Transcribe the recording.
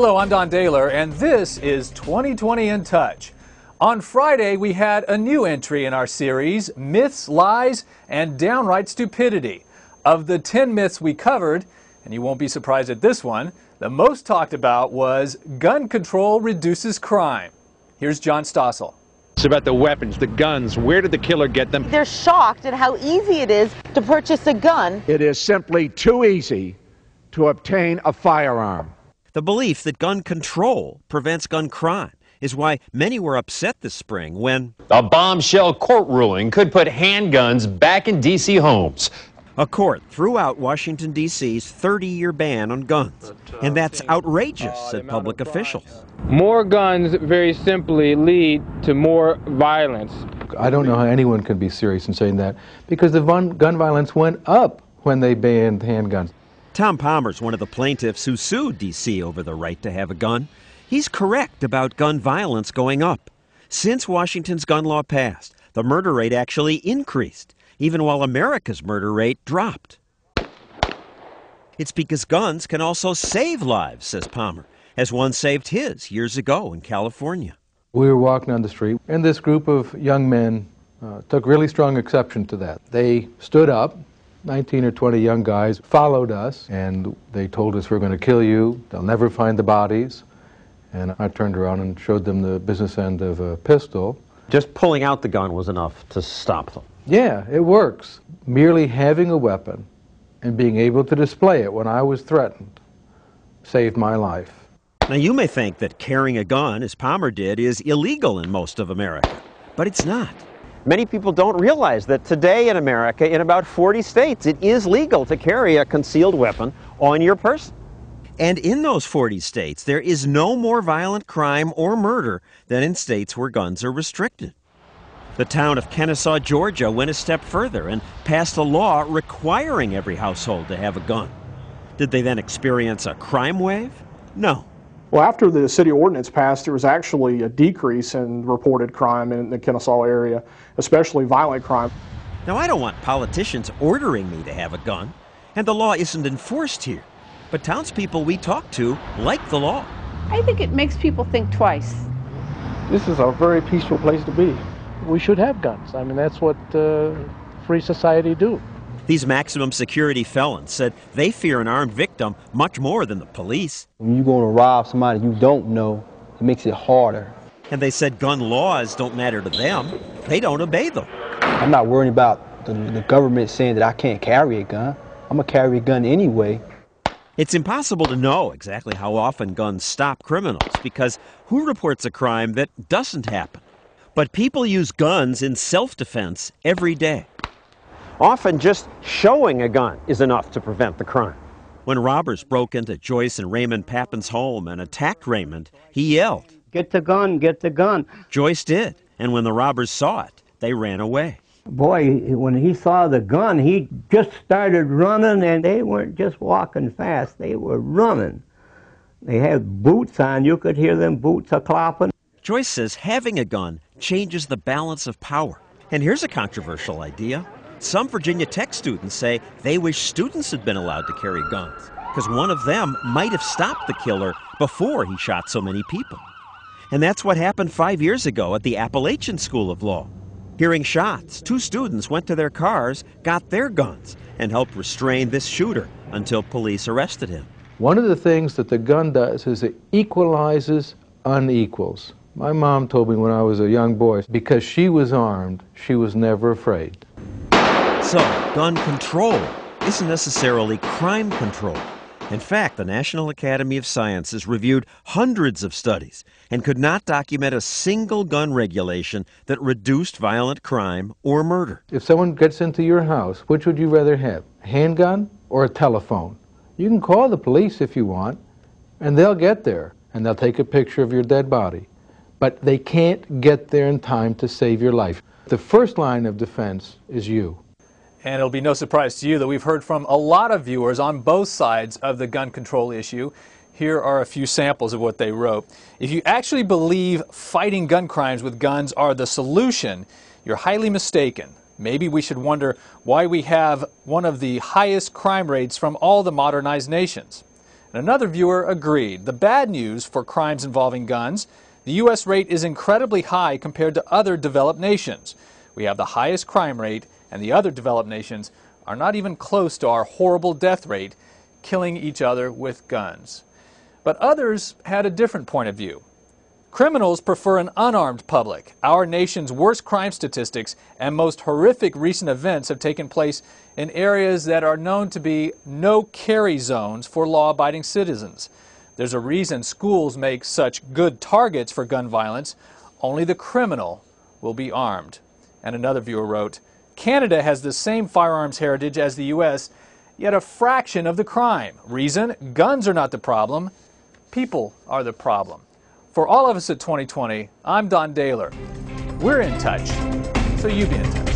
Hello, I'm Don Daler, and this is 2020 in Touch. On Friday, we had a new entry in our series, Myths, Lies, and Downright Stupidity. Of the 10 myths we covered, and you won't be surprised at this one, the most talked about was gun control reduces crime. Here's John Stossel. It's about the weapons, the guns. Where did the killer get them? They're shocked at how easy it is to purchase a gun. It is simply too easy to obtain a firearm. The belief that gun control prevents gun crime is why many were upset this spring when a bombshell court ruling could put handguns back in D.C. homes. A court threw out Washington, D.C.'s 30-year ban on guns. And that's outrageous, said public officials. More guns, very simply, lead to more violence. I don't know how anyone can be serious in saying that, because the gun violence went up when they banned handguns. Tom Palmer's one of the plaintiffs who sued D.C. over the right to have a gun. He's correct about gun violence going up. Since Washington's gun law passed, the murder rate actually increased, even while America's murder rate dropped. It's because guns can also save lives, says Palmer, as one saved his years ago in California. We were walking on the street, and this group of young men took really strong exception to that. They stood up. 19 or 20 young guys followed us, and they told us, we're going to kill you, they'll never find the bodies. And I turned around and showed them the business end of a pistol. Just pulling out the gun was enough to stop them. Yeah, it works. Merely having a weapon and being able to display it when I was threatened saved my life. Now you may think that carrying a gun, as Palmer did, is illegal in most of America, but it's not. Many people don't realize that today in America, in about 40 states, it is legal to carry a concealed weapon on your person. And in those 40 states, there is no more violent crime or murder than in states where guns are restricted. The town of Kennesaw, Georgia, went a step further and passed a law requiring every household to have a gun. Did they then experience a crime wave? No. Well, after the city ordinance passed, there was actually a decrease in reported crime in the Kennesaw area, especially violent crime. Now, I don't want politicians ordering me to have a gun, and the law isn't enforced here. But townspeople we talk to like the law. I think it makes people think twice. This is a very peaceful place to be. We should have guns. I mean, that's what free society do. These maximum security felons said they fear an armed victim much more than the police. When you're going to rob somebody you don't know, it makes it harder. And they said gun laws don't matter to them. They don't obey them. I'm not worried about the government saying that I can't carry a gun. I'm going to carry a gun anyway. It's impossible to know exactly how often guns stop criminals because who reports a crime that doesn't happen? But people use guns in self-defense every day. Often just showing a gun is enough to prevent the crime. When robbers broke into Joyce and Raymond Pappin's home and attacked Raymond, he yelled, "Get the gun, get the gun." Joyce did, and when the robbers saw it, they ran away. Boy, when he saw the gun, he just started running, and they weren't just walking fast, they were running. They had boots on, you could hear them boots a-clopping. Joyce says having a gun changes the balance of power. And here's a controversial idea. Some Virginia Tech students say they wish students had been allowed to carry guns because one of them might have stopped the killer before he shot so many people. And that's what happened 5 years ago at the Appalachian School of Law. Hearing shots, 2 students went to their cars, got their guns, and helped restrain this shooter until police arrested him. One of the things that the gun does is it equalizes unequals. My mom told me when I was a young boy, because she was armed, she was never afraid. So, gun control isn't necessarily crime control. In fact, the National Academy of Sciences reviewed hundreds of studies and could not document a single gun regulation that reduced violent crime or murder. If someone gets into your house, which would you rather have, a handgun or a telephone? You can call the police if you want, and they'll get there, and they'll take a picture of your dead body. But they can't get there in time to save your life. The first line of defense is you. And it'll be no surprise to you that we've heard from a lot of viewers on both sides of the gun control issue. Here are a few samples of what they wrote. If you actually believe fighting gun crimes with guns are the solution, you're highly mistaken. Maybe we should wonder why we have one of the highest crime rates from all the modernized nations. And another viewer agreed. The bad news for crimes involving guns: the U.S. rate is incredibly high compared to other developed nations. We have the highest crime rate, and the other developed nations are not even close to our horrible death rate, killing each other with guns. But others had a different point of view. Criminals prefer an unarmed public. Our nation's worst crime statistics and most horrific recent events have taken place in areas that are known to be no-carry zones for law-abiding citizens. There's a reason schools make such good targets for gun violence. Only the criminal will be armed. And another viewer wrote, Canada has the same firearms heritage as the U.S., yet a fraction of the crime. Reason? Guns are not the problem. People are the problem. For all of us at 2020, I'm Don Daler. We're in touch, so you be in touch.